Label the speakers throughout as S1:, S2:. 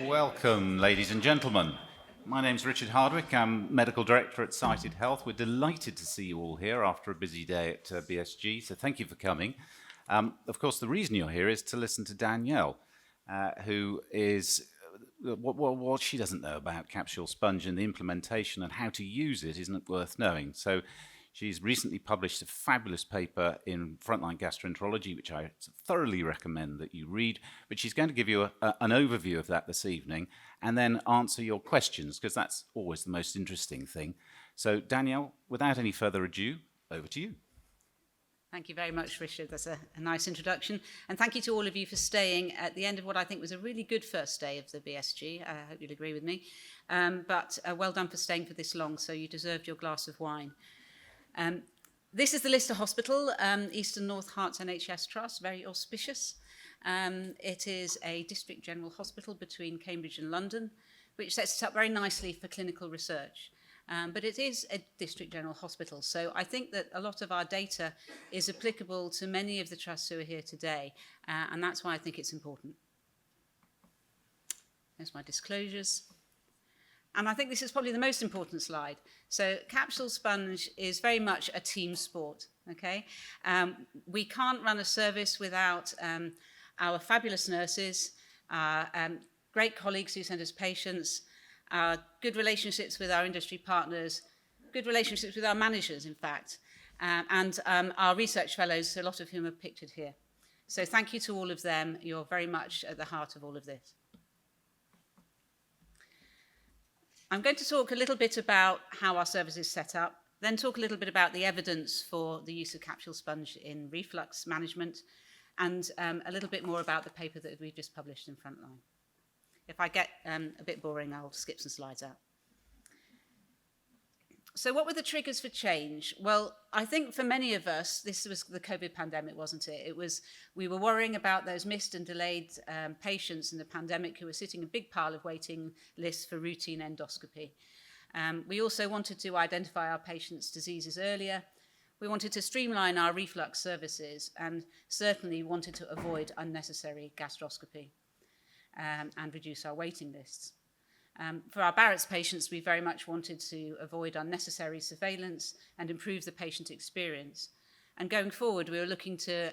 S1: Welcome, ladies and gentlemen. My name's Richard Hardwick. I'm Medical Director at Sighted Health. We're delighted to see you all here after a busy day at BSG, so thank you for coming. Of course, the reason you're here is to listen to Danielle, who is... what she doesn't know about Capsule Sponge and the implementation and how to use it isn't worth knowing. So she's recently published a fabulous paper in Frontline Gastroenterology, which I thoroughly recommend that you read. But she's going to give you an overview of that this evening and then answer your questions, because that's always the most interesting thing. So Danielle, without any further ado, over to you.
S2: Thank you very much, Richard. That's a nice introduction. And thank you to all of you for staying at the end of what I think was a really good first day of the BSG. I hope you'll agree with me. But well done for staying for this long, so you deserved your glass of wine. This is the Lister Hospital, Eastern North Herts NHS Trust, very auspicious. It is a district general hospital between Cambridge and London, which sets it up very nicely for clinical research. But it is a district general hospital, so I think that a lot of our data is applicable to many of the trusts who are here today, and that's why I think it's important. There's my disclosures. And I think this is probably the most important slide. So Capsule Sponge is very much a team sport, okay? We can't run a service without our fabulous nurses, great colleagues who send us patients, good relationships with our industry partners, good relationships with our managers, in fact, and our research fellows, a lot of whom are pictured here. So thank you to all of them. You're very much at the heart of all of this. I'm going to talk a little bit about how our service is set up, then talk a little bit about the evidence for the use of Capsule Sponge in reflux management, and a little bit more about the paper that we've just published in Frontline. If I get a bit boring, I'll skip some slides out. So what were the triggers for change? Well, I think for many of us, this was the COVID pandemic, wasn't it? We were worrying about those missed and delayed patients in the pandemic who were sitting in a big pile of waiting lists for routine endoscopy. We also wanted to identify our patients' diseases earlier. We wanted to streamline our reflux services and certainly wanted to avoid unnecessary gastroscopy and reduce our waiting lists. For our Barrett's patients, we very much wanted to avoid unnecessary surveillance and improve the patient experience. And going forward, we were looking to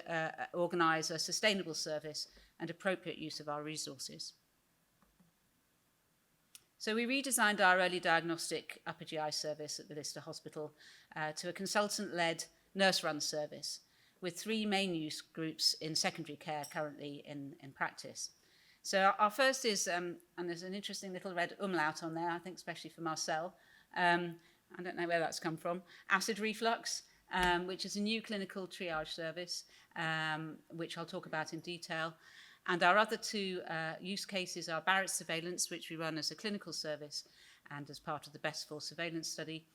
S2: organise a sustainable service and appropriate use of our resources. So we redesigned our early diagnostic upper GI service at the Lister Hospital to a consultant-led nurse-run service with 3 main use groups in secondary care currently in practice. So our first is, and there's an interesting little red umlaut on there, I think especially for Marcel. I don't know where that's come from. Acid reflux, which is a new clinical triage service, which I'll talk about in detail. And our other 2 use cases are Barrett surveillance, which we run as a clinical service and as part of the BEST4 surveillance study.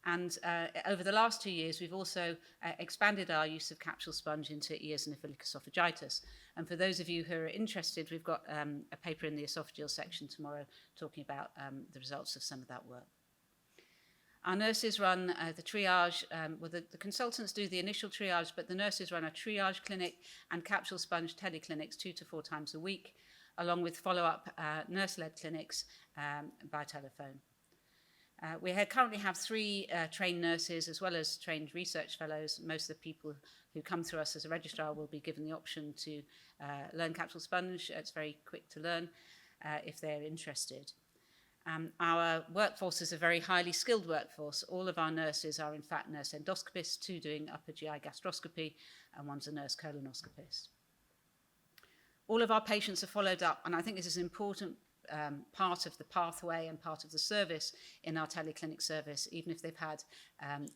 S2: And over the last 2 years, we've also expanded our use of Capsule Sponge into eosinophilic esophagitis. And for those of you who are interested, we've got a paper in the esophageal section tomorrow talking about the results of some of that work. Our nurses run the triage. The consultants do the initial triage, but the nurses run a triage clinic and Capsule Sponge teleclinics 2 to 4 times a week, along with follow-up nurse-led clinics by telephone. We currently have 3 trained nurses as well as trained research fellows. Most of the people who come through us as a registrar will be given the option to learn Capsule Sponge. It's very quick to learn if they're interested. Our workforce is a very highly skilled workforce. All of our nurses are in fact nurse endoscopists, 2 doing upper GI gastroscopy and 1's a nurse colonoscopist. All of our patients are followed up, and I think this is an important part of the pathway and part of the service in our teleclinic service, even if they've had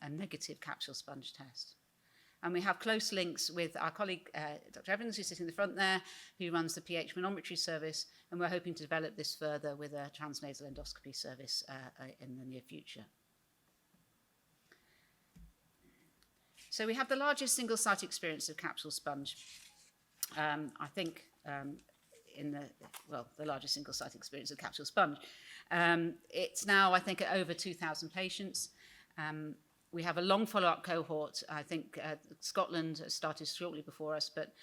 S2: a negative Capsule Sponge test. And we have close links with our colleague, Dr. Evans, who's sitting in the front there, who runs the pH manometry service, and we're hoping to develop this further with a transnasal endoscopy service in the near future. So we have the largest single-site experience of Capsule Sponge. I think the largest single-site experience of Capsule Sponge. It's now, I think, at over 2,000 patients. We have a long follow-up cohort. I think Scotland started shortly before us, but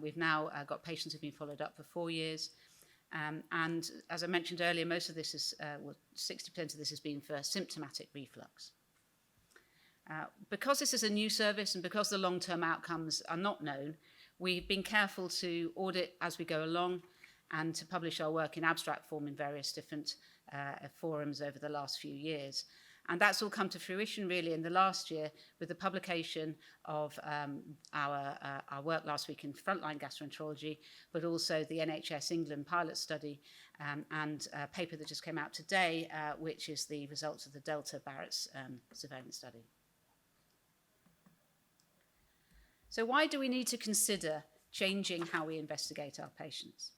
S2: we've now got patients who've been followed up for 4 years. And as I mentioned earlier, most of this is, 60% of this has been for symptomatic reflux. Because this is a new service and because the long-term outcomes are not known, we've been careful to audit as we go along and to publish our work in abstract form in various different forums over the last few years. And that's all come to fruition really in the last year with the publication of our work last week in frontline gastroenterology, but also the NHS England pilot study and a paper that just came out today, which is the results of the Delta Barrett's surveillance study. So why do we need to consider changing how we investigate our patients?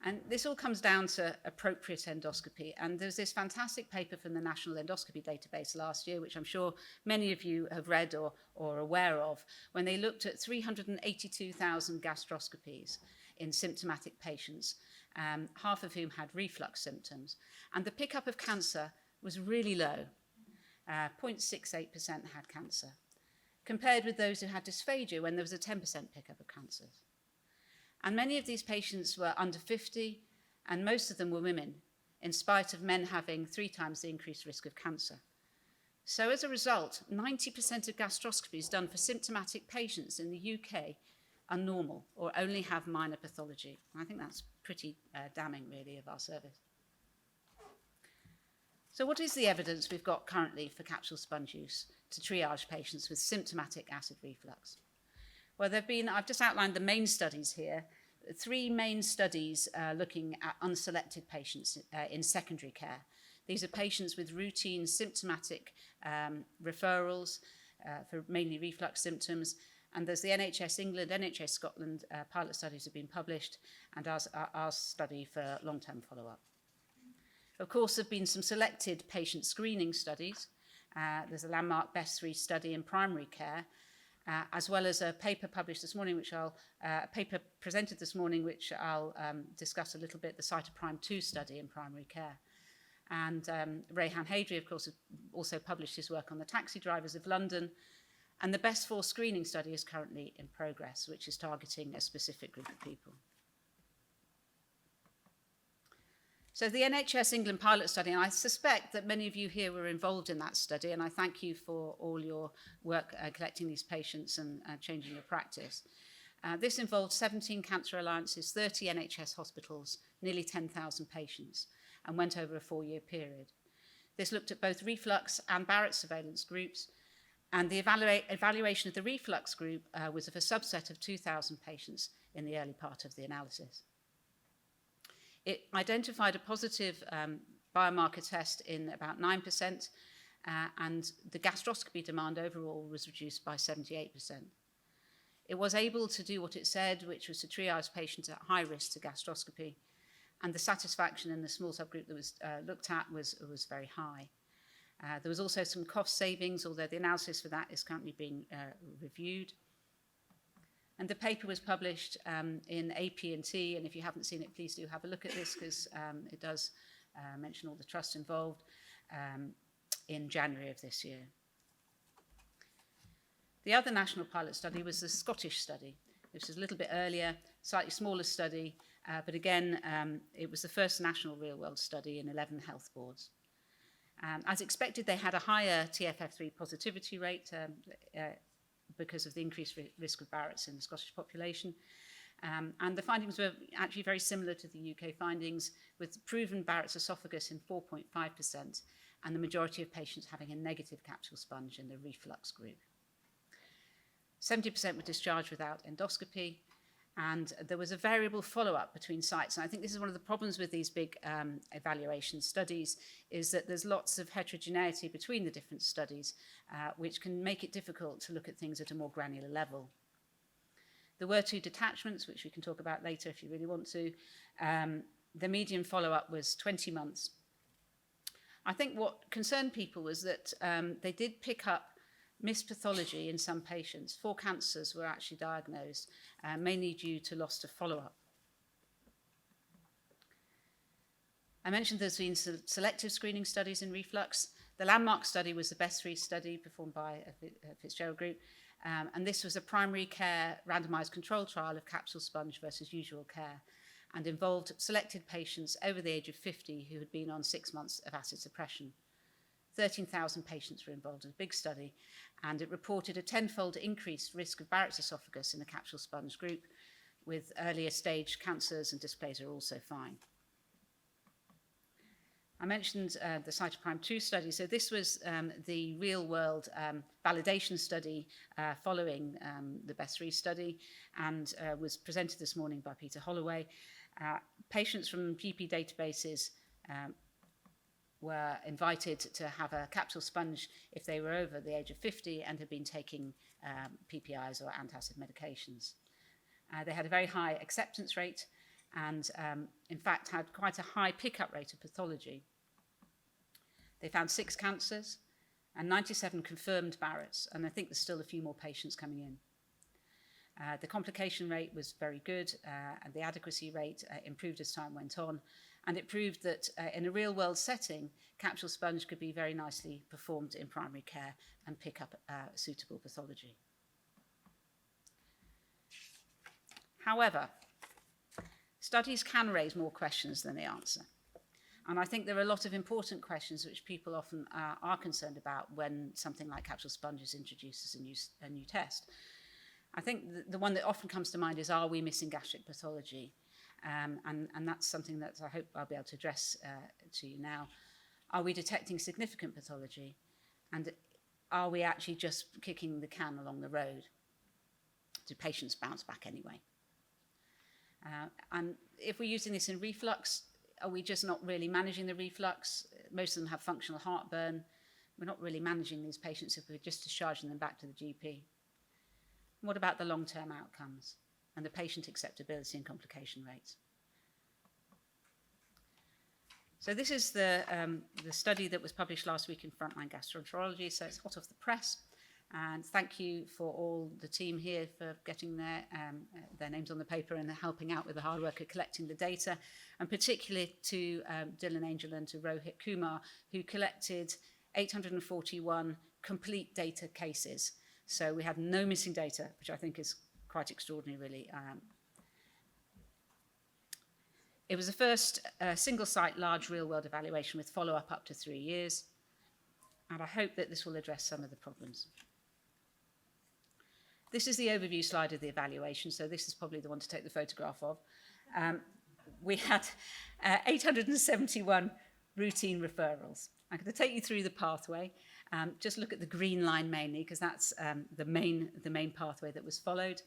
S2: And this all comes down to appropriate endoscopy. And there's this fantastic paper from the National Endoscopy Database last year, which I'm sure many of you have read or are aware of, when they looked at 382,000 gastroscopies in symptomatic patients, half of whom had reflux symptoms. And the pickup of cancer was really low. 0.68% had cancer, compared with those who had dysphagia when there was a 10% pickup of cancers. And many of these patients were under 50, and most of them were women, in spite of men having 3 times the increased risk of cancer. So as a result, 90% of gastroscopies done for symptomatic patients in the UK are normal or only have minor pathology. And I think that's pretty damning, really, of our service. So what is the evidence we've got currently for capsule sponge use to triage patients with symptomatic acid reflux? Well, I've just outlined the main studies here, 3 main studies looking at unselected patients in secondary care. These are patients with routine symptomatic referrals for mainly reflux symptoms. And there's the NHS England, NHS Scotland pilot studies have been published, and our study for long-term follow-up. Of course, there have been some selected patient screening studies. There's a landmark BEST-3 study in primary care, as well as a paper published this morning, a paper presented this morning, which I'll discuss a little bit, the Cytoprime 2 study in primary care. And Rayhan Haidri, of course, also published his work on the taxi drivers of London. And the BEST-4 screening study is currently in progress, which is targeting a specific group of people. So the NHS England pilot study, and I suspect that many of you here were involved in that study, and I thank you for all your work collecting these patients and changing your practice. This involved 17 cancer alliances, 30 NHS hospitals, nearly 10,000 patients, and went over a 4-year period. This looked at both reflux and Barrett surveillance groups, and the evaluation of the reflux group was of a subset of 2,000 patients in the early part of the analysis. It identified a positive biomarker test in about 9%, and the gastroscopy demand overall was reduced by 78%. It was able to do what it said, which was to triage patients at high risk to gastroscopy, and the satisfaction in the small subgroup that was looked at was very high. There was also some cost savings, although the analysis for that is currently being reviewed. And the paper was published in AP&T, and if you haven't seen it, please do have a look at this, because it does mention all the trusts involved, in January of this year. The other national pilot study was the Scottish study. This was a little bit earlier, slightly smaller study, but again, it was the first national real-world study in 11 health boards. As expected, they had a higher TFF3 positivity rate because of the increased risk of Barrett's in the Scottish population. And the findings were actually very similar to the UK findings, with proven Barrett's esophagus in 4.5%, and the majority of patients having a negative capsule sponge in the reflux group. 70% were discharged without endoscopy, and there was a variable follow-up between sites. And I think this is one of the problems with these big evaluation studies, is that there's lots of heterogeneity between the different studies, which can make it difficult to look at things at a more granular level. There were 2 detachments, which we can talk about later if you really want to. The median follow-up was 20 months. I think what concerned people was that they did pick up missed pathology in some patients. 4 cancers were actually diagnosed, mainly due to loss to follow-up. I mentioned there's been selective screening studies in reflux. The landmark study was the BEST-3 study performed by a Fitzgerald group, and this was a primary care randomized control trial of capsule sponge versus usual care. and involved selected patients over the age of 50 who had been on 6 months of acid suppression. 13,000 patients were involved in a big study, and it reported a 10-fold increased risk of Barrett's esophagus in the capsule sponge group, with earlier stage cancers and dysplasia also fine. I mentioned the Cytoprime 2 study. So this was the real-world validation study following the BEST-3 study, and was presented this morning by Peter Holloway. Patients from GP databases were invited to have a capsule sponge if they were over the age of 50 and had been taking PPIs or antacid medications. They had a very high acceptance rate and, in fact, had quite a high pickup rate of pathology. They found 6 cancers and 97 confirmed Barrett's, and I think there's still a few more patients coming in. The complication rate was very good, and the adequacy rate improved as time went on, and it proved that in a real-world setting, capsule sponge could be very nicely performed in primary care and pick up suitable pathology. However, studies can raise more questions than they answer. And I think there are a lot of important questions which people often are concerned about when something like capsule sponge is introduced as a new test. I think the one that often comes to mind is, are we missing gastric pathology? And that's something that I hope I'll be able to address to you now. Are we detecting significant pathology? And are we actually just kicking the can along the road? Do patients bounce back anyway? And if we're using this in reflux, are we just not really managing the reflux? Most of them have functional heartburn. We're not really managing these patients if we're just discharging them back to the GP. What about the long-term outcomes and the patient acceptability and complication rates? So this is the study that was published last week in Frontline Gastroenterology, so it's hot off the press. And thank you for all the team here for getting their names on the paper and helping out with the hard work of collecting the data, and particularly to Dylan Angel and to Rohit Kumar, who collected 841 complete data cases. So we had no missing data, which I think is quite extraordinary, really. It was the first single-site, large real-world evaluation with follow-up up to 3 years, and I hope that this will address some of the problems. This is the overview slide of the evaluation, so this is probably the one to take the photograph of. We had 871 routine referrals. I'm going to take you through the pathway. Just look at the green line mainly, because that's the main pathway that was followed.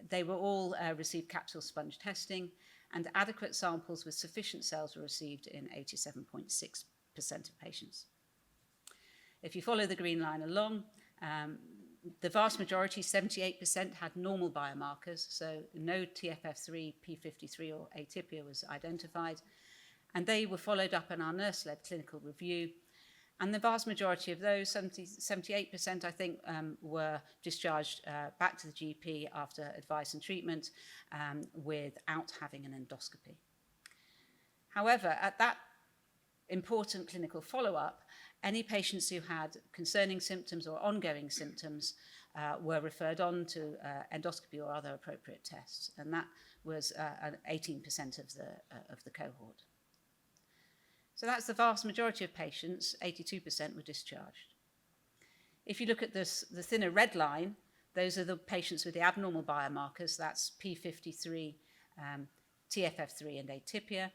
S2: They were all received capsule sponge testing, and adequate samples with sufficient cells were received in 87.6% of patients. If you follow the green line along, the vast majority, 78%, had normal biomarkers, so no TFF3, P53 or atypia was identified, and they were followed up in our nurse-led clinical review. And the vast majority of those, 78%, I think, were discharged back to the GP after advice and treatment without having an endoscopy. However, at that important clinical follow-up, any patients who had concerning symptoms or ongoing symptoms were referred on to endoscopy or other appropriate tests, and that was 18% of the cohort. So that's the vast majority of patients, 82% were discharged. If you look at this, the thinner red line, those are the patients with the abnormal biomarkers, that's P53, TFF3 and atypia.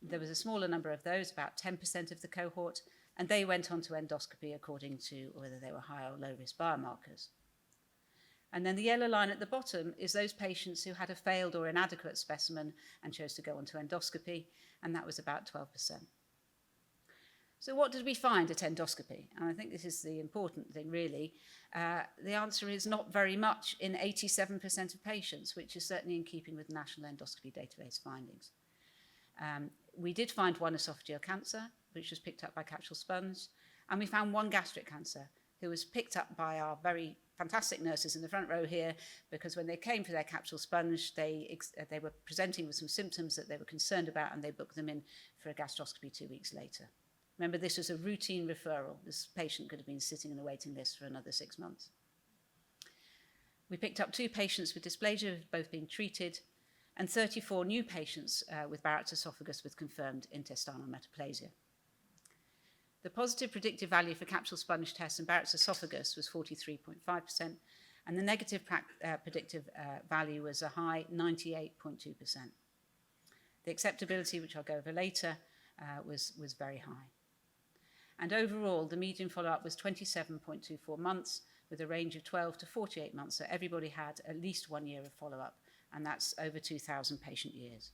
S2: There was a smaller number of those, about 10% of the cohort, and they went on to endoscopy according to whether they were high or low risk biomarkers. And then the yellow line at the bottom is those patients who had a failed or inadequate specimen and chose to go on to endoscopy, and that was about 12%. So what did we find at endoscopy? And I think this is the important thing, really. The answer is not very much in 87% of patients, which is certainly in keeping with National Endoscopy Database findings. We did find one esophageal cancer, which was picked up by capsule sponge, and we found one gastric cancer, who was picked up by our very fantastic nurses in the front row here, because when they came for their capsule sponge, they were presenting with some symptoms that they were concerned about, and they booked them in for a gastroscopy 2 weeks later. Remember, this was a routine referral. This patient could have been sitting on a waiting list for another 6 months. We picked up 2 patients with dysplasia who had both been treated. and 34 new patients with Barrett's esophagus with confirmed intestinal metaplasia. The positive predictive value for capsule sponge tests in Barrett's esophagus was 43.5%, and the negative predictive value was a high 98.2%. The acceptability, which I'll go over later, was very high. And overall, the median follow-up was 27.24 months, with a range of 12 to 48 months, so everybody had at least 1 year of follow-up, and that's over 2,000 patient years.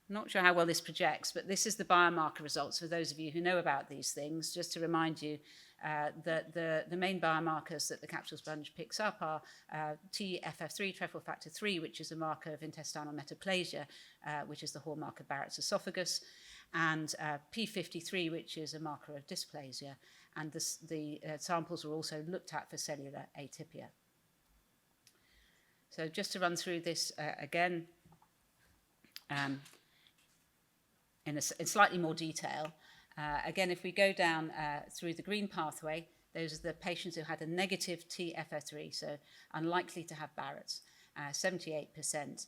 S2: Not sure how well this projects, but this is the biomarker results for those of you who know about these things. Just to remind you that the main biomarkers that the capsule sponge picks up are TFF3, trephine factor 3, which is a marker of intestinal metaplasia, which is the hallmark of Barrett's esophagus, and P53, which is a marker of dysplasia. And the samples were also looked at for cellular atypia. So just to run through this again, in slightly more detail. Again, if we go down through the green pathway, those are the patients who had a negative TFF3, so unlikely to have Barrett's, 78%.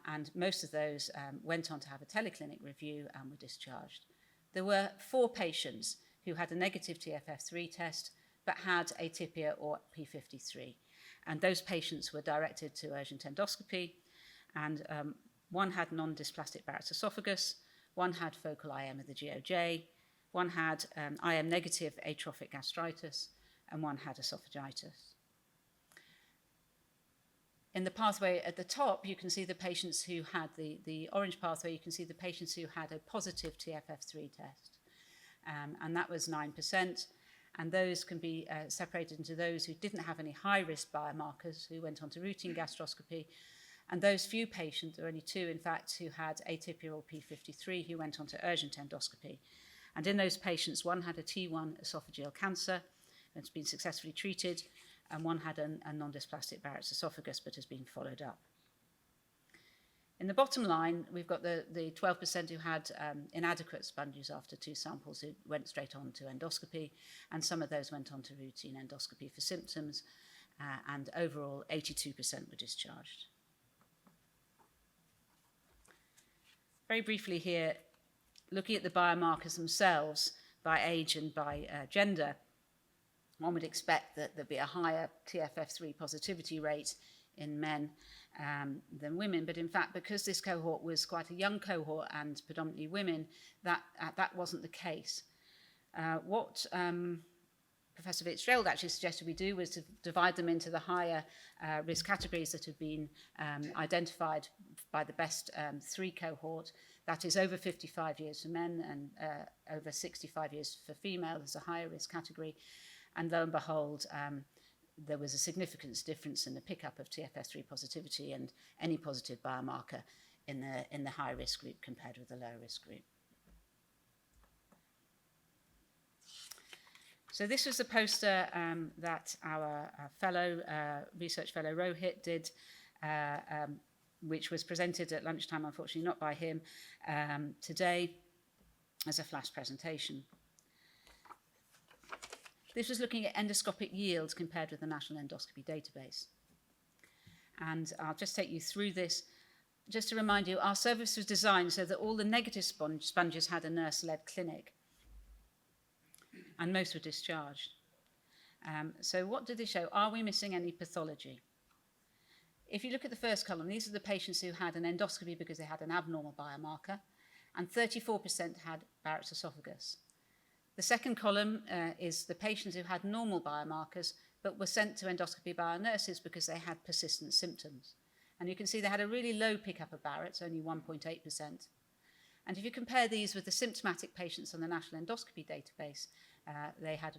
S2: And most of those went on to have a teleclinic review and were discharged. There were 4 patients who had a negative TFF3 test but had atypia or P53. And those patients were directed to urgent endoscopy, and one had non-dysplastic Barrett's esophagus, one had focal IM of the GOJ, one had IM negative atrophic gastritis, and one had esophagitis. In the pathway at the top, you can see the patients who had the orange pathway, you can see the patients who had a positive TFF3 test, and that was 9%. And those can be separated into those who didn't have any high-risk biomarkers, who went on to routine gastroscopy, and those few patients, there were only 2 in fact, who had atypia or P53, who went on to urgent endoscopy. And in those patients, one had a T1 esophageal cancer that's been successfully treated, and one had a non-dysplastic Barrett's esophagus but has been followed up. In the bottom line, we've got the 12% who had inadequate sponges after 2 samples who went straight on to endoscopy, and some of those went on to routine endoscopy for symptoms, and overall 82% were discharged. Very briefly here, looking at the biomarkers themselves by age and by gender, one would expect that there'd be a higher TFF3 positivity rate in men than women, but in fact, because this cohort was quite a young cohort and predominantly women, that wasn't the case. What Professor Fitzgerald actually suggested we do was to divide them into the higher risk categories that have been identified by the best 3 cohort. That is over 55 years for men and over 65 years for female as a higher risk category. And lo and behold, there was a significant difference in the pickup of TFF3 positivity and any positive biomarker in the high risk group compared with the low risk group. So this was the poster that our research fellow Rohit did, which was presented at lunchtime, unfortunately not by him, today as a flash presentation. This was looking at endoscopic yields compared with the National Endoscopy Database. And I'll just take you through this. Just to remind you, our service was designed so that all the negative sponges had a nurse-led clinic, and most were discharged. So what did they show? Are we missing any pathology? If you look at the first column, these are the patients who had an endoscopy because they had an abnormal biomarker, and 34% had Barrett's esophagus. The second column is the patients who had normal biomarkers but were sent to endoscopy by our nurses because they had persistent symptoms. And you can see they had a really low pickup of Barrett's, only 1.8%. And if you compare these with the symptomatic patients on the National Endoscopy Database, they had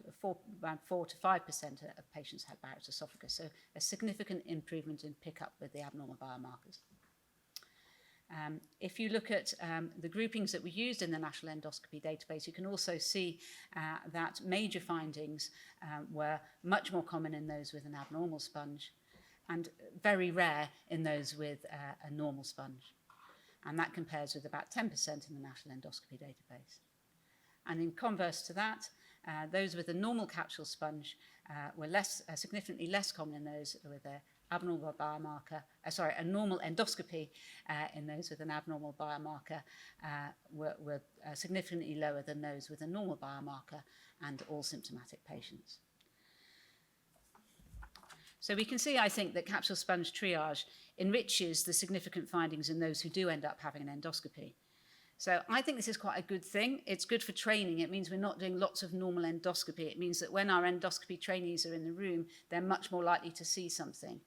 S2: around 4 to 5% of patients had Barrett's esophagus, so a significant improvement in pickup with the abnormal biomarkers. If you look at the groupings that were used in the National Endoscopy Database, you can also see that major findings were much more common in those with an abnormal sponge and very rare in those with a normal sponge. And that compares with about 10% in the National Endoscopy Database. And in converse to that, those with a normal capsule sponge were significantly less common in those with an abnormal biomarker, a normal endoscopy in those with an abnormal biomarker were significantly lower than those with a normal biomarker and all symptomatic patients. So we can see, I think, that capsule sponge triage enriches the significant findings in those who do end up having an endoscopy. So I think this is quite a good thing. It's good for training. It means we're not doing lots of normal endoscopy. It means that when our endoscopy trainees are in the room, they're much more likely to see something.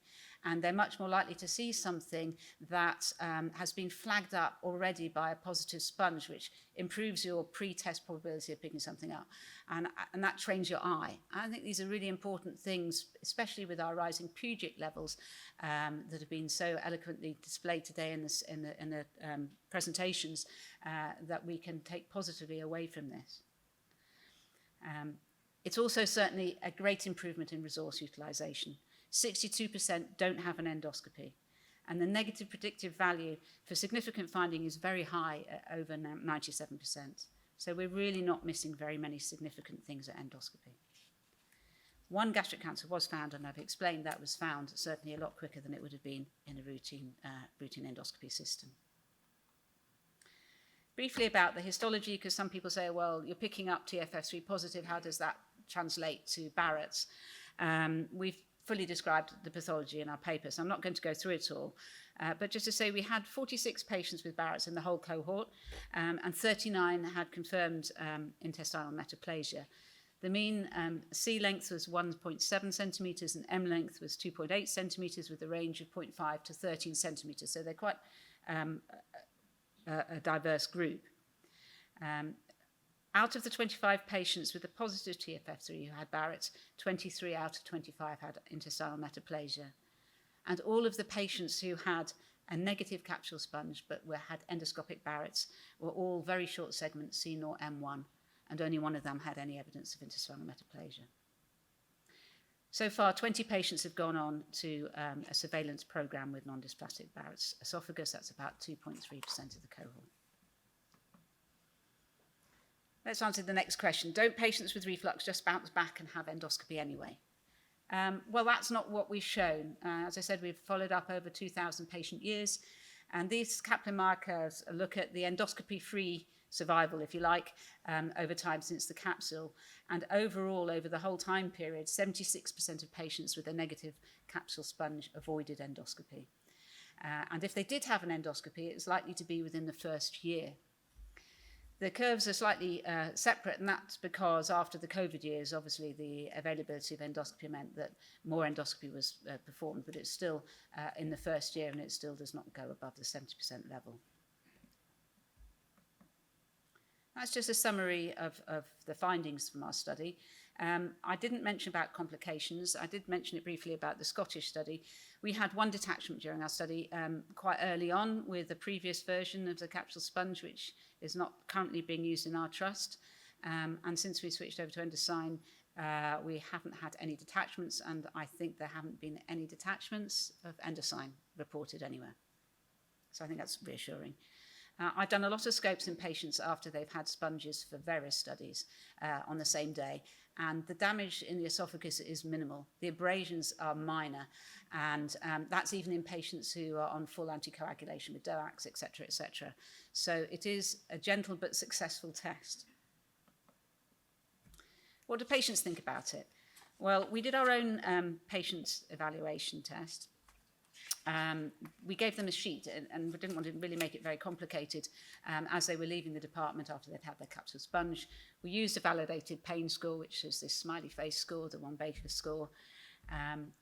S2: And they're much more likely to see something that has been flagged up already by a positive sponge, which improves your pre-test probability of picking something up. And that trains your eye. I think these are really important things, especially with our rising pugic levels that have been so eloquently displayed today in the presentations, that we can take positively away from this. It's also certainly a great improvement in resource utilisation. 62% don't have an endoscopy, and the negative predictive value for significant finding is very high at over 97%. So we're really not missing very many significant things at endoscopy. One gastric cancer was found, and I've explained that was found certainly a lot quicker than it would have been in a routine endoscopy system. Briefly about the histology, because some people say, well, you're picking up TFF3 positive, how does that translate to Barrett's? We've fully described the pathology in our paper, so I'm not going to go through it all. But just to say, we had 46 patients with Barrett's in the whole cohort, and 39 had confirmed intestinal metaplasia. The mean C length was 1.7 centimetres and M length was 2.8 centimetres with a range of 0.5 to 13 centimetres. So they're quite a diverse group. Out of the 25 patients with a positive TFF3 who had Barrett's, 23 out of 25 had intestinal metaplasia. And all of the patients who had a negative capsule sponge but had endoscopic Barrett's were all very short segments, C0, M1, and only one of them had any evidence of intestinal metaplasia. So far, 20 patients have gone on to a surveillance program with non-dysplastic Barrett's esophagus. That's about 2.3% of the cohort. Let's answer the next question. Don't patients with reflux just bounce back and have endoscopy anyway? Well, that's not what we've shown. As I said, we've followed up over 2,000 patient years, and these Kaplan markers look at the endoscopy-free survival, if you like, over time since the capsule. And overall, over the whole time period, 76% of patients with a negative capsule sponge avoided endoscopy. And if they did have an endoscopy, it's likely to be within the first year. The curves are slightly separate, and that's because after the COVID years, obviously the availability of endoscopy meant that more endoscopy was performed, but it's still in the first year, and it still does not go above the 70% level. That's just a summary of the findings from our study. I didn't mention about complications. I did mention it briefly about the Scottish study. We had one detachment during our study quite early on with a previous version of the capsule sponge, which is not currently being used in our trust. And since we switched over to Endosign, we haven't had any detachments, and I think there haven't been any detachments of Endosign reported anywhere. So I think that's reassuring. I've done a lot of scopes in patients after they've had sponges for various studies on the same day, and the damage in the esophagus is minimal. The abrasions are minor, and that's even in patients who are on full anticoagulation with DOACs, etc., etc. So it is a gentle but successful test. What do patients think about it? Well, we did our own patient evaluation test. We gave them a sheet, and we didn't want to really make it very complicated as they were leaving the department after they'd had their capsule sponge. We used a validated pain score, which is this smiley face score, the Wong-Baker score,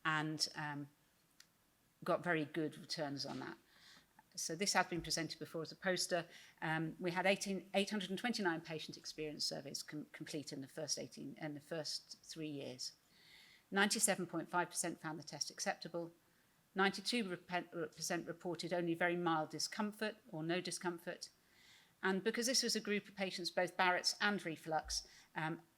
S2: and got very good returns on that. So this has been presented before as a poster. We had 829 patient experience surveys complete in the first 3 years. 97.5% found the test acceptable. 92% reported only very mild discomfort or no discomfort. And because this was a group of patients, both Barrett's and reflux,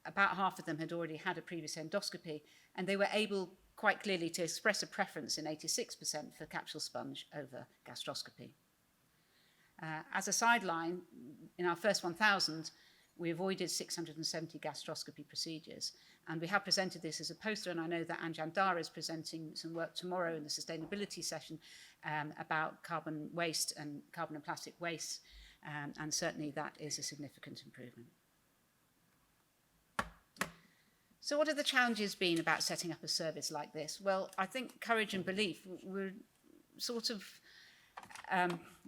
S2: about half of them had already had a previous endoscopy, and they were able quite clearly to express a preference in 86% for capsule sponge over gastroscopy. As a sideline, in our first 1,000, We avoided 670 gastroscopy procedures. And we have presented this as a poster, and I know that Anjan Dar is presenting some work tomorrow in the sustainability session about carbon waste and carbon and plastic waste, and certainly that is a significant improvement. So what have the challenges been about setting up a service like this? Well, I think courage and belief were sort of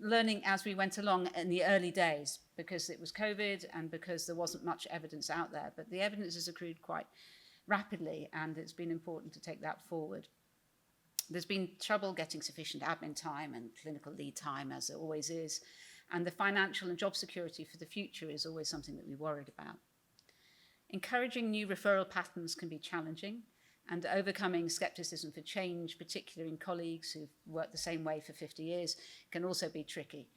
S2: learning as we went along in the early days, because it was COVID and because there wasn't much evidence out there. But the evidence has accrued quite rapidly, and it's been important to take that forward. There's been trouble getting sufficient admin time and clinical lead time, as there always is. And the financial and job security for the future is always something that we worried about. Encouraging new referral patterns can be challenging, and overcoming skepticism for change, particularly in colleagues who've worked the same way for 50 years, can also be tricky.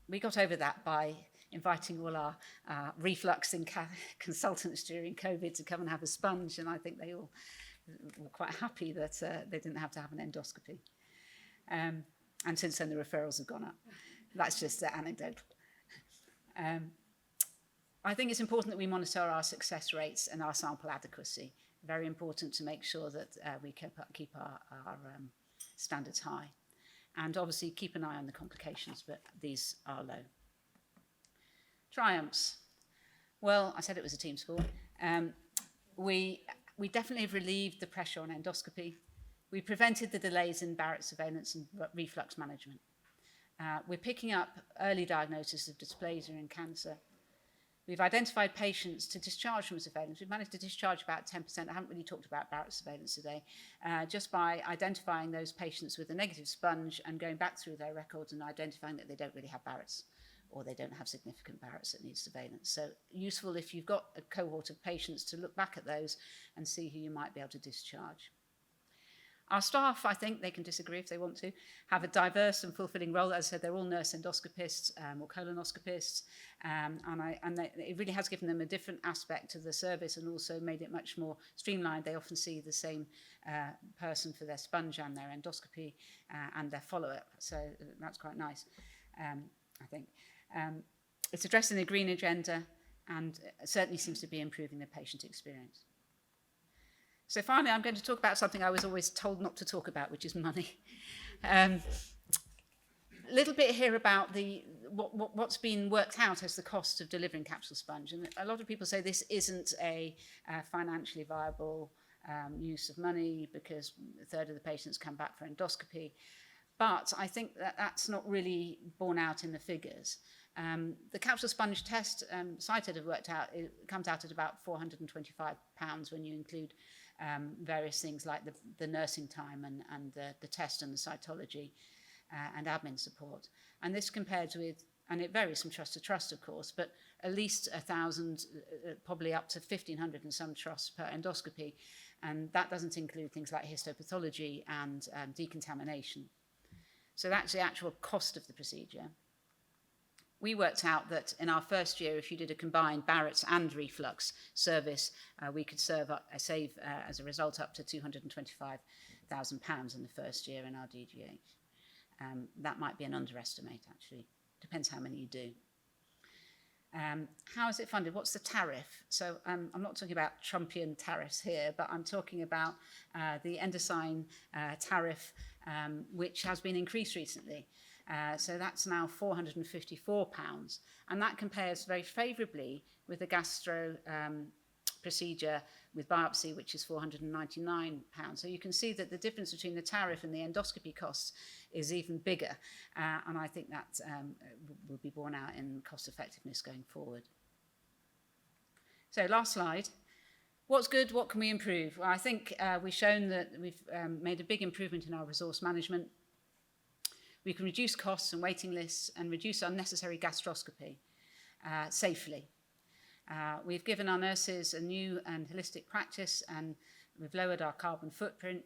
S2: We got over that by inviting all our refluxing consultants during COVID to come and have a sponge, and I think they all were quite happy that they didn't have to have an endoscopy. And since then, the referrals have gone up. That's just anecdotal. I think it's important that we monitor our success rates and our sample adequacy. Very important to make sure that we keep our standards high. And obviously keep an eye on the complications, but these are low. Triumphs. Well, I said it was a team sport. We definitely have relieved the pressure on endoscopy. We prevented the delays in Barrett surveillance and reflux management. We're picking up early diagnosis of dysplasia and cancer. We've identified patients to discharge from surveillance. We've managed to discharge about 10%. I haven't really talked about Barrett surveillance today, just by identifying those patients with a negative sponge and going back through their records and identifying that they don't really have Barrett's, or they don't have significant Barrett's that need surveillance. So useful if you've got a cohort of patients to look back at those and see who you might be able to discharge. Our staff, I think, they can disagree if they want to, have a diverse and fulfilling role. As I said, they're all nurse endoscopists or colonoscopists, it really has given them a different aspect to the service and also made it much more streamlined. They often see the same person for their sponge and their endoscopy and their follow-up, so that's quite nice, I think. It's addressing the green agenda and certainly seems to be improving the patient experience. So finally, I'm going to talk about something I was always told not to talk about, which is money. A little bit here about what's been worked out as the cost of delivering capsule sponge. And a lot of people say this isn't a financially viable use of money because a third of the patients come back for endoscopy. But I think that that's not really borne out in the figures. The capsule sponge test, Cited have worked out, it comes out at about £425 when you include various things like the nursing time and the test and the cytology and admin support. And this compared with, and it varies from trust to trust, of course, but at least 1,000, probably up to 1,500 in some trusts per endoscopy. And that doesn't include things like histopathology and decontamination. So that's the actual cost of the procedure. We worked out that in our first year, if you did a combined Barrett's and reflux service, we could save as a result up to £225,000 in the first year in our DGH. That might be an underestimate, actually. Depends how many you do. How is it funded? What's the tariff? So I'm not talking about Trumpian tariffs here, but I'm talking about the Endosign tariff, which has been increased recently. So that's now £454, and that compares very favourably with the gastro procedure with biopsy, which is £499. So you can see that the difference between the tariff and the endoscopy costs is even bigger, and I think that will be borne out in cost effectiveness going forward. So last slide. What's good? What can we improve? Well, I think we've shown that we've made a big improvement in our resource management. We can reduce costs and waiting lists and reduce unnecessary gastroscopy safely. We've given our nurses a new and holistic practice, and we've lowered our carbon footprint.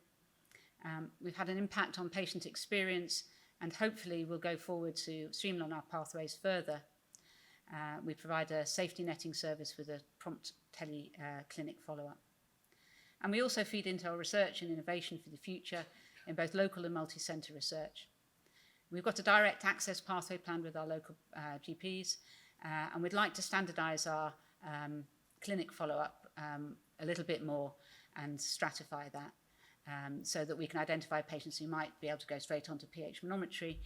S2: We've had an impact on patient experience, and hopefully we'll go forward to streamline our pathways further. We provide a safety netting service with a prompt tele-clinic follow-up. And we also feed into our research and innovation for the future in both local and multi-centre research. We've got a direct access pathway planned with our local GPs, And we'd like to standardise our clinic follow-up a little bit more and stratify that so that we can identify patients who might be able to go straight onto pH manometry.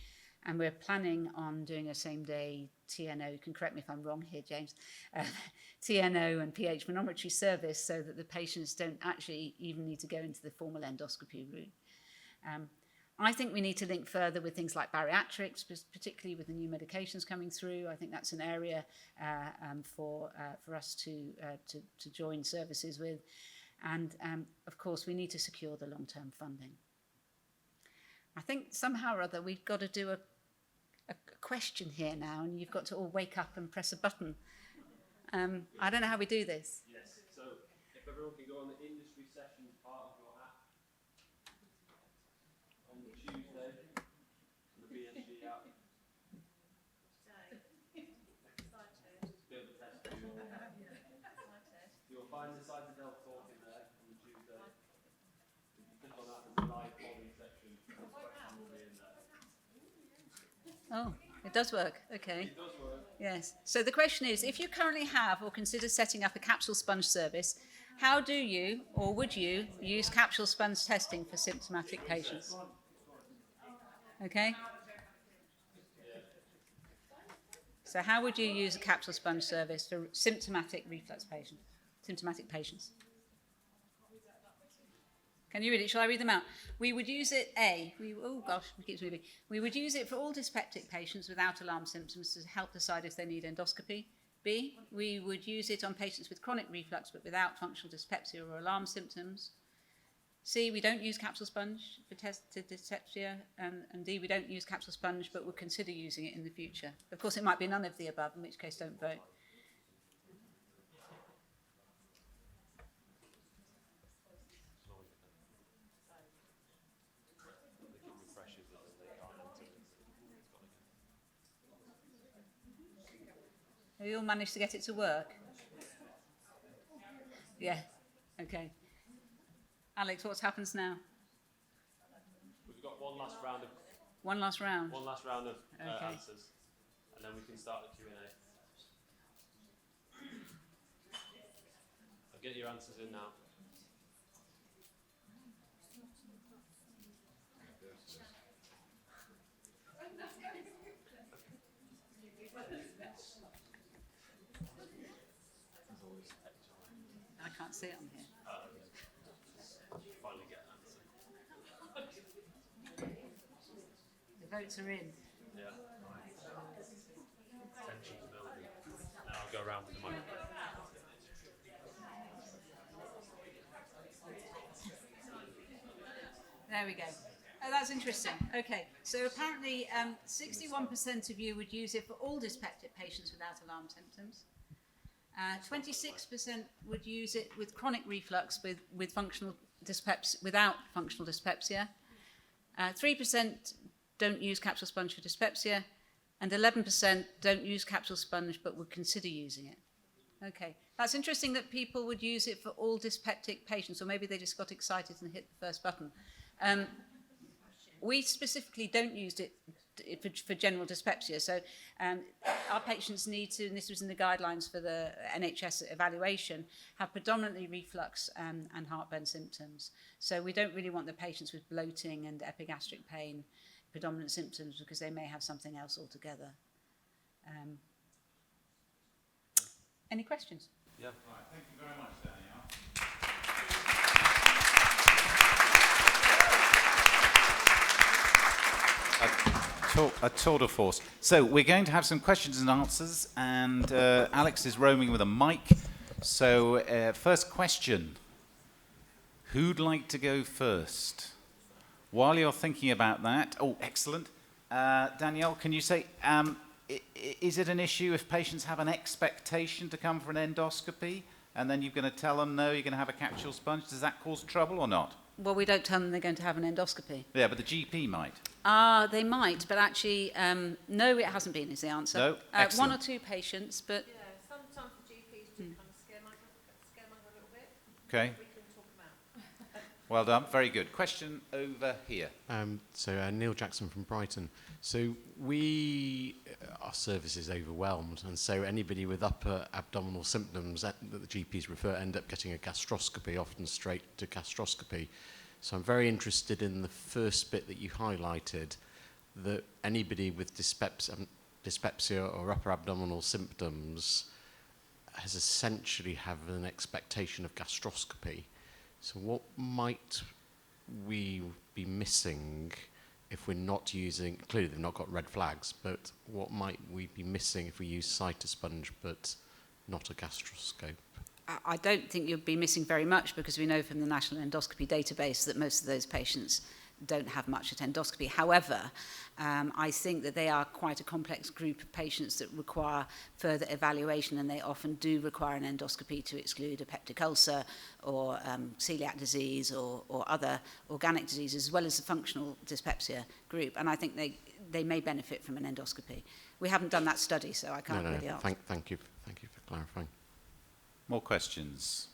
S2: And we're planning on doing a same-day TNO, you can correct me if I'm wrong here, James, TNO and pH manometry service so that the patients don't actually even need to go into the formal endoscopy route. I think we need to link further with things like bariatrics, particularly with the new medications coming through. I think that's an area for us to join services with. And of course, we need to secure the long-term funding. I think somehow or other we've got to do a question here now, and you've got to all wake up and press a button. I don't know how we do this.
S3: Yes, so if everyone can go on the industry sessions part of your app on the Tuesday, the BSG app. Bit of a test for you all. You'll find the Cited Health talk in there on the Tuesday. If you click on that, there's a live polling section. The question will be in there.
S2: Oh, it does work. Okay.
S3: It does work.
S2: Yes. So the question is, if you currently have or consider setting up a capsule sponge service, how do you or would you use capsule sponge testing for symptomatic patients? Okay. So how would you use a capsule sponge service for symptomatic reflux patients? Symptomatic patients. Can you read it? Shall I read them out? We would use it, oh gosh, it keeps moving. We would use it for all dyspeptic patients without alarm symptoms to help decide if they need endoscopy. B, we would use it on patients with chronic reflux but without functional dyspepsia or alarm symptoms. C, we don't use capsule sponge for tested dyspepsia. And D, we don't use capsule sponge but would consider using it in the future. Of course, it might be none of the above, in which case don't vote. Have you all managed to get it to work? Yeah, okay. Alex, what happens now?
S3: We've got one last round of
S2: Okay.
S3: answers, and then we can start the Q&A. So get your answers in now.
S2: I can't see it on here.
S3: Finally get an answer.
S2: The votes are in.
S3: Yeah. Tension's building. Now I'll go around with the microphone.
S2: There we go. Oh, that's interesting. Okay, so apparently 61% of you would use it for all dyspeptic patients without alarm symptoms. 26% would use it with chronic reflux with functional dyspepsia, without functional dyspepsia. 3% don't use capsule sponge for dyspepsia, and 11% don't use capsule sponge but would consider using it. Okay, that's interesting that people would use it for all dyspeptic patients, or maybe they just got excited and hit the first button. We specifically don't use it for general dyspepsia. So our patients need to, and this was in the guidelines for the NHS evaluation, have predominantly reflux and heartburn symptoms. So we don't really want the patients with bloating and epigastric pain predominant symptoms because they may have something else altogether. Any questions?
S3: Yeah.
S1: All right, thank you very much, Danielle. A tour de force. So we're going to have some questions and answers, and Alex is roaming with a mic. So first question. Who'd like to go first? While you're thinking about that, oh, excellent. Danielle, can you say, is it an issue if patients have an expectation to come for an endoscopy, and then you're going to tell them, no, you're going to have a capsule sponge? Does that cause trouble or not?
S2: Well, we don't tell them they're going to have an endoscopy.
S1: Yeah, but the GP might.
S2: They might, but actually, no, it hasn't been, is the answer.
S1: No? Excellent.
S2: 1 or 2 patients, but...
S4: Yeah, sometimes the GPs do kind of scaremonger a little bit.
S1: Okay.
S4: We can talk them out.
S1: Well done. Very good. Question over here.
S5: Neil Jackson from Brighton. So we are our service is overwhelmed, and so anybody with upper abdominal symptoms that the GPs refer end up getting a gastroscopy, often straight to gastroscopy. So I'm very interested in the first bit that you highlighted, that anybody with dyspepsia or upper abdominal symptoms has essentially have an expectation of gastroscopy. So what might we be missing if we're not using, clearly they've not got red flags, but what might we be missing if we use cytosponge but not a gastroscope?
S2: I don't think you'll be missing very much, because we know from the National Endoscopy Database that most of those patients don't have much at endoscopy. However, I think that they are quite a complex group of patients that require further evaluation, and they often do require an endoscopy to exclude a peptic ulcer or celiac disease or other organic diseases, as well as the functional dyspepsia group. And I think they may benefit from an endoscopy. We haven't done that study, so I can't really answer.
S5: Thank you for clarifying.
S1: More questions?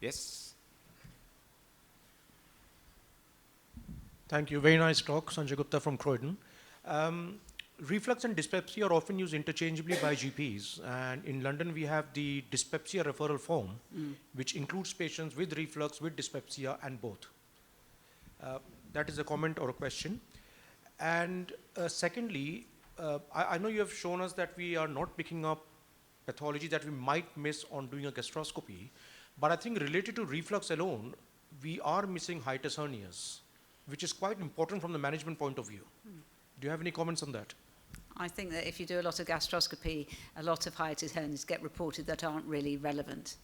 S1: Yes?
S6: Thank you. Very nice talk. Sanjay Gupta from Croydon. Reflux and dyspepsia are often used interchangeably by GPs. And in London, we have the dyspepsia referral form, which includes patients with reflux, with dyspepsia, and both. That is a comment or a question. And secondly, I know you have shown us that we are not picking up pathology that we might miss on doing a gastroscopy. But I think related to reflux alone, we are missing hiatus hernias, which is quite important from the management point of view. Do you have any comments on that?
S2: I think that if you do a lot of gastroscopy, a lot of hiatus hernias get reported that aren't really relevant.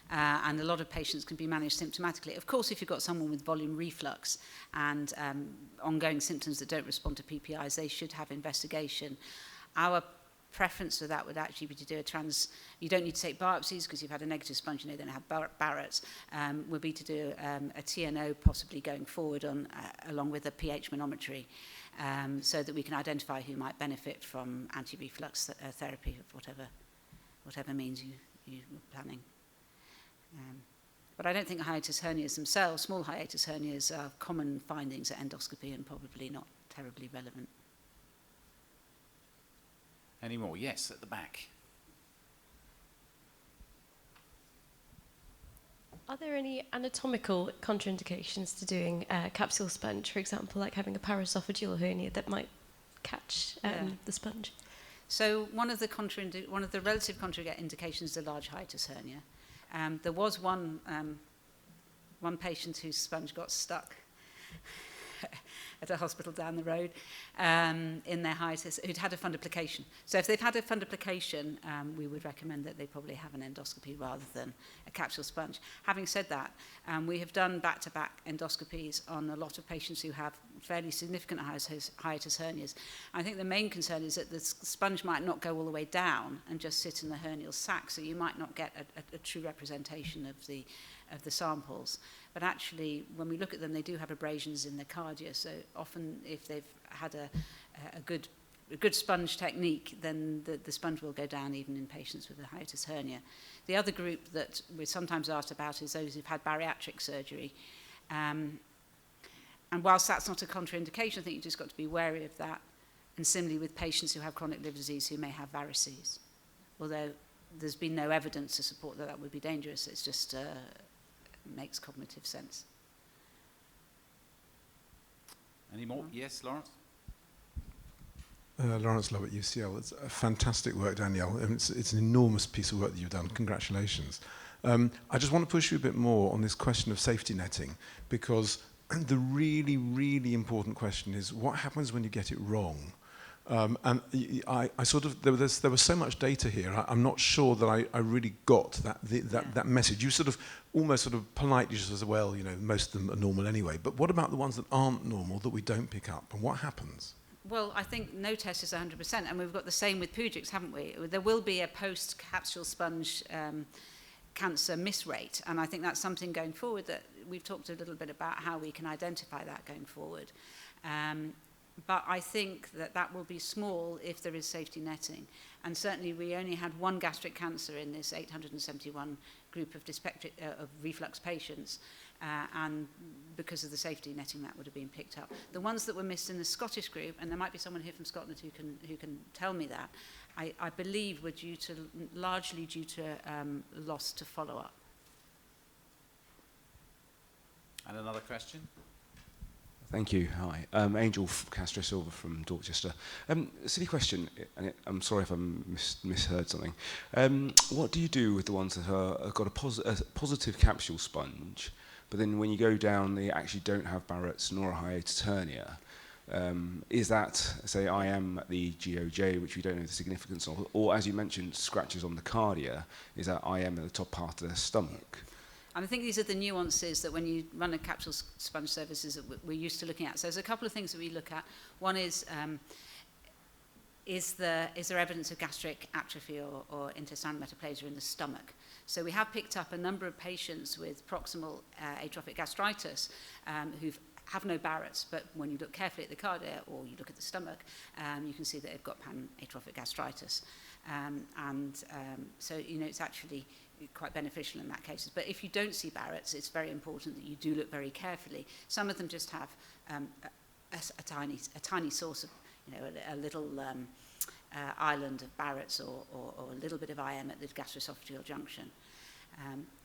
S2: And a lot of patients can be managed symptomatically. Of course, if you've got someone with volume reflux and ongoing symptoms that don't respond to PPIs, they should have investigation. Our preference for that would actually be to do you don't need to take biopsies because you've had a negative sponge, you know, then have Barrett's, would be to do a TNO possibly going forward on, along with a pH manometry, so that we can identify who might benefit from anti-reflux therapy of whatever means you're planning. But I don't think hiatus hernias themselves, small hiatus hernias, are common findings at endoscopy and probably not terribly relevant.
S1: Any more? Yes, at the back.
S7: Are there any anatomical contraindications to doing capsule sponge, for example, like having a paraesophageal hernia that might catch the sponge?
S2: So one of the relative contraindications is a large hiatus hernia. There was one patient whose sponge got stuck at a hospital down the road in their hiatus, who'd had a fundoplication. So if they've had a fundoplication, we would recommend that they probably have an endoscopy rather than a capsule sponge. Having said that, we have done back-to-back endoscopies on a lot of patients who have fairly significant hiatus hernias. I think the main concern is that the sponge might not go all the way down and just sit in the hernial sac, so you might not get a true representation of the samples. But actually, when we look at them, they do have abrasions in the cardia. So often, if they've had a good sponge technique, then the sponge will go down even in patients with a hiatus hernia. The other group that we're sometimes asked about is those who've had bariatric surgery. And whilst that's not a contraindication, I think you've just got to be wary of that. And similarly with patients who have chronic liver disease who may have varices. Although there's been no evidence to support that would be dangerous, it's just makes cognitive sense.
S1: Any more? Yes, Lawrence?
S8: Lawrence Love at UCL. It's a fantastic work, Danielle. And it's an enormous piece of work that you've done. Congratulations. I just want to push you a bit more on this question of safety netting, because the really, really important question is what happens when you get it wrong? And I sort of, there was so much data here, I'm not sure that I really got that message. You sort of almost sort of politely just as well, you know, most of them are normal anyway. But what about the ones that aren't normal that we don't pick up? And what happens?
S2: Well, I think no test is 100%, and we've got the same with Pugics, haven't we? There will be a post-capsule sponge cancer miss rate, and I think that's something going forward that we've talked a little bit about how we can identify that going forward. But I think that will be small if there is safety netting. And certainly we only had one gastric cancer in this 871 group of reflux patients. and because of the safety netting that would have been picked up. The ones that were missed in the Scottish group, and there might be someone here from Scotland who can tell me that, I believe were largely due to loss to follow-up.
S1: And another question?
S9: Thank you. Hi. Angel Castro Silva from Dorchester. Silly question, and I'm sorry if I misheard something. What do you do with the ones that have got a positive capsule sponge, but then when you go down, they actually don't have Barrett's nor a hiatus hernia? Is that, say, IM at the GOJ, which we don't know the significance of, or as you mentioned, scratches on the cardia, is that IM at the top part of their stomach?
S2: And I think these are the nuances that when you run a capsule sponge services that we're used to looking at. So there's a couple of things that we look at. One is there evidence of gastric atrophy or intestinal metaplasia in the stomach? So we have picked up a number of patients with proximal atrophic gastritis who have no Barrett's, but when you look carefully at the cardia or you look at the stomach, you can see that they've got pan-atrophic gastritis. So, you know, it's actually quite beneficial in that case. But if you don't see Barrett's, it's very important that you do look very carefully. Some of them just have a tiny source of, you know, a little island of Barrett's or a little bit of IM at the gastroesophageal junction.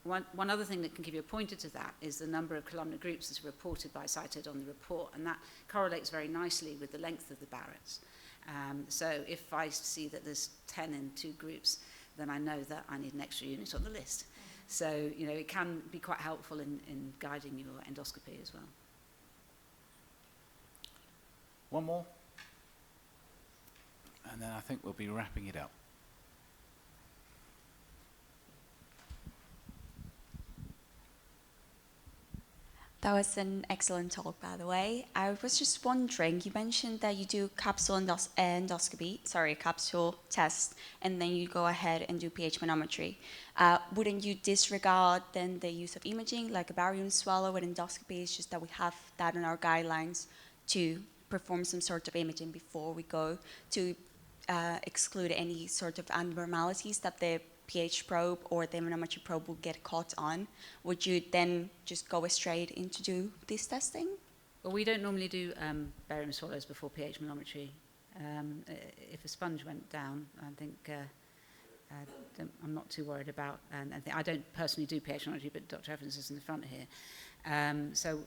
S2: One other thing that can give you a pointer to that is the number of columnar groups that's reported by cited on the report, and that correlates very nicely with the length of the Barrett's. So if I see that there's 10 in 2 groups, then I know that I need an extra unit on the list. So, you know, it can be quite helpful in guiding your endoscopy as well.
S1: One more. And then I think we'll be wrapping it up.
S10: That was an excellent talk, by the way. I was just wondering, you mentioned that you do capsule capsule test, and then you go ahead and do pH manometry. Wouldn't you disregard then the use of imaging, like a barium swallow with endoscopy? It's just that we have that in our guidelines to perform some sort of imaging before we go to exclude any sort of abnormalities that the pH probe or the manometry probe will get caught on. Would you then just go straight into do this testing?
S2: Well, we don't normally do barium swallows before pH manometry. If a sponge went down, I think I'm not too worried about. And I don't personally do pH manometry, but Dr. Evans is in the front here. So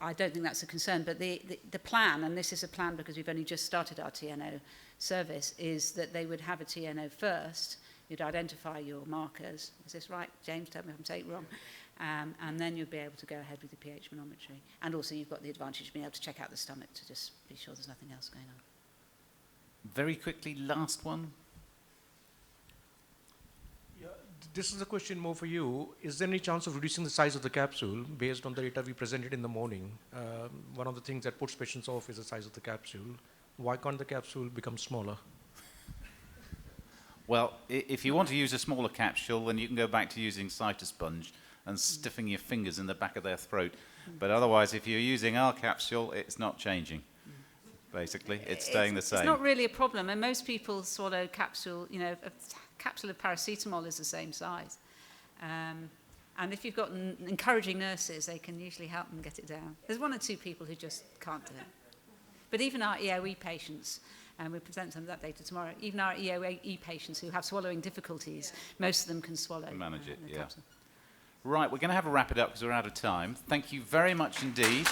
S2: I don't think that's a concern. But the plan, and this is a plan because we've only just started our TNO service, is that they would have a TNO first. You'd identify your markers. Is this right? James, tell me if I'm saying it wrong. And then you'll be able to go ahead with the pH manometry. And also you've got the advantage of being able to check out the stomach to just be sure there's nothing else going on.
S1: Very quickly, last one.
S6: Yeah, this is a question more for you. Is there any chance of reducing the size of the capsule based on the data we presented in the morning? One of the things that puts patients off is the size of the capsule. Why can't the capsule become smaller?
S1: Well, if you want to use a smaller capsule, then you can go back to using cytosponge and stiffing your fingers in the back of their throat. But otherwise, if you're using our capsule, it's not changing. Basically, it's staying the same.
S2: It's not really a problem, and most people swallow capsule. You know, a capsule of paracetamol is the same size. And if you've got encouraging nurses, they can usually help them get it down. There's 1 or 2 people who just can't do it. But even our EOE patients, and we'll present some of that data tomorrow, even our EOE patients who have swallowing difficulties, most of them can swallow.
S1: Manage it,
S2: the
S1: yeah.
S2: capsule.
S1: Right, we're going to have to wrap it up because we're out of time. Thank you very much indeed.